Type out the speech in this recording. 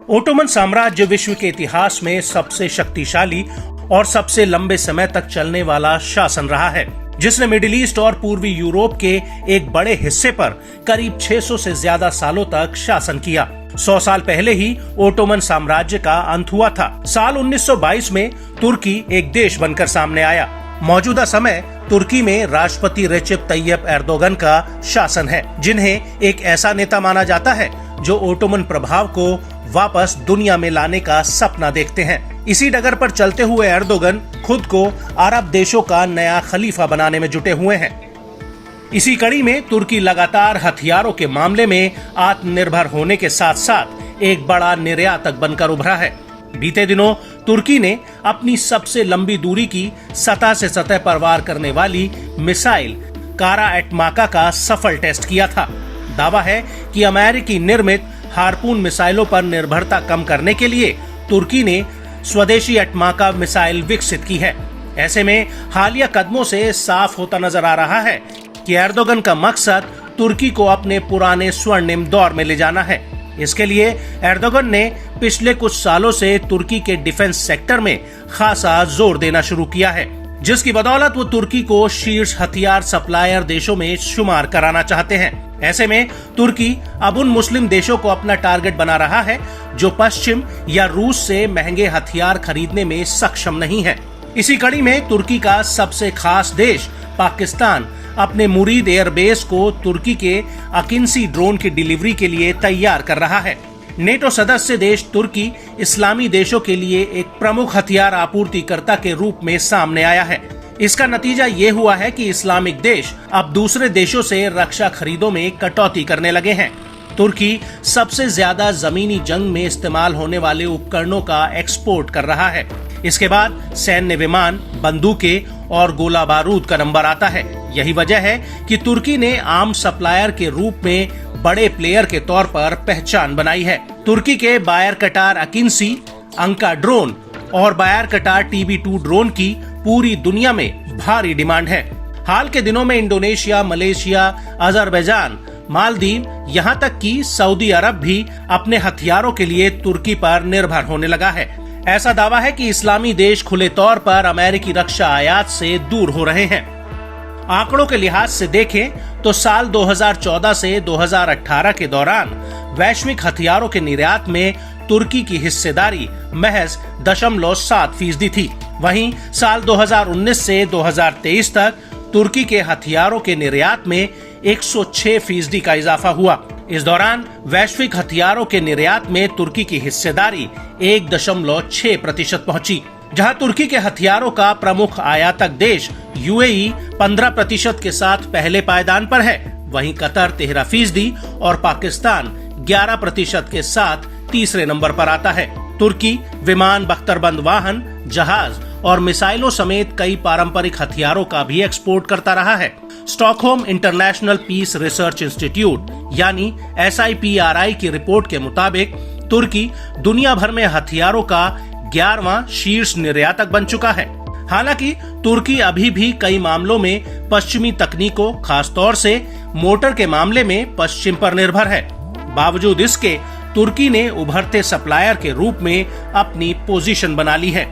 Ottoman साम्राज्य विश्व के इतिहास में सबसे शक्तिशाली और सबसे लंबे समय तक चलने वाला शासन रहा है, जिसने मिडिल ईस्ट और पूर्वी यूरोप के एक बड़े हिस्से पर करीब 600 से ज्यादा सालों तक शासन किया। 100 साल पहले ही ओटोमन साम्राज्य का अंत हुआ था। साल 1922 में तुर्की एक देश बनकर सामने आया। मौजूदा समय तुर्की में राष्ट्रपति रेसिप तैयप एर्दोगन का शासन है, जिन्हें एक ऐसा नेता माना जाता है जो ओटोमन प्रभाव को वापस दुनिया में लाने का सपना देखते हैं। इसी डगर पर चलते हुए एर्दोगन खुद को अरब देशों का नया खलीफा बनाने में जुटे हुए हैं। इसी कड़ी में तुर्की लगातार हथियारों के मामले में आत्मनिर्भर होने के साथ साथ एक बड़ा निर्यातक बनकर उभरा है। बीते दिनों तुर्की ने अपनी सबसे लंबी दूरी की सतह से सतह पर वार करने वाली मिसाइल कारा एटमाका का सफल टेस्ट किया था। दावा है कि अमेरिकी निर्मित हार्पून मिसाइलों पर निर्भरता कम करने के लिए तुर्की ने स्वदेशी एटमाका मिसाइल विकसित की है। ऐसे में हालिया कदमों से साफ होता नजर आ रहा है कि एर्दोगन का मकसद तुर्की को अपने पुराने स्वर्णिम दौर में ले जाना है। इसके लिए एर्दोगन ने पिछले कुछ सालों से तुर्की के डिफेंस सेक्टर में खासा जोर देना शुरू किया है, जिसकी बदौलत वो तुर्की को शीर्ष हथियार सप्लायर देशों में शुमार कराना चाहते हैं। ऐसे में तुर्की अब उन मुस्लिम देशों को अपना टारगेट बना रहा है जो पश्चिम या रूस से महंगे हथियार खरीदने में सक्षम नहीं है। इसी कड़ी में तुर्की का सबसे खास देश पाकिस्तान अपने मुरीद एयरबेस को तुर्की के अकिंसी ड्रोन की डिलीवरी के लिए तैयार कर रहा है। नेटो सदस्य देश तुर्की इस्लामी देशों के लिए एक प्रमुख हथियार आपूर्तिकर्ता के रूप में सामने आया है। इसका नतीजा ये हुआ है कि इस्लामिक देश अब दूसरे देशों से रक्षा खरीदों में कटौती करने लगे हैं। तुर्की सबसे ज्यादा जमीनी जंग में इस्तेमाल होने वाले उपकरणों का एक्सपोर्ट कर रहा है। इसके बाद सैन्य विमान, बंदूकें और गोला बारूद का नंबर आता है। यही वजह है कि तुर्की ने आर्म सप्लायर के रूप में बड़े प्लेयर के तौर पर पहचान बनाई है। तुर्की के बायर कटार अकिंसी, अंका ड्रोन और बायर कटार TB2 ड्रोन की पूरी दुनिया में भारी डिमांड है। हाल के दिनों में इंडोनेशिया, मलेशिया, अजरबैजान, मालदीव, यहाँ तक कि सऊदी अरब भी अपने हथियारों के लिए तुर्की पर निर्भर होने लगा है। ऐसा दावा है कि इस्लामी देश खुले तौर पर अमेरिकी रक्षा आयात से दूर हो रहे हैं। आंकड़ों के लिहाज से देखें तो साल 2014 से 2018 के दौरान वैश्विक हथियारों के निर्यात में तुर्की की हिस्सेदारी महज 0.7% थी। वहीं साल 2019 से 2023 तक तुर्की के हथियारों के निर्यात में 106% का इजाफा हुआ। इस दौरान वैश्विक हथियारों के निर्यात में तुर्की की हिस्सेदारी 1.6% पहुंची। जहां तुर्की के हथियारों का प्रमुख आयातक देश UAE 15% के साथ पहले पायदान पर है, वहीं कतर 13% और पाकिस्तान 11% के साथ तीसरे नंबर पर आता है। तुर्की विमान, बख्तरबंद वाहन, जहाज और मिसाइलों समेत कई पारंपरिक हथियारों का भी एक्सपोर्ट करता रहा है। Stockholm International Peace Research Institute यानी SIPRI की रिपोर्ट के मुताबिक तुर्की दुनिया भर में हथियारों का 11वां शीर्ष निर्यातक बन चुका है। हालांकि तुर्की अभी भी कई मामलों में पश्चिमी तकनीकों, खासतौर से मोटर के मामले में पश्चिम पर निर्भर है। बावजूद इसके तुर्की ने उभरते सप्लायर के रूप में अपनी पोजीशन बना ली है।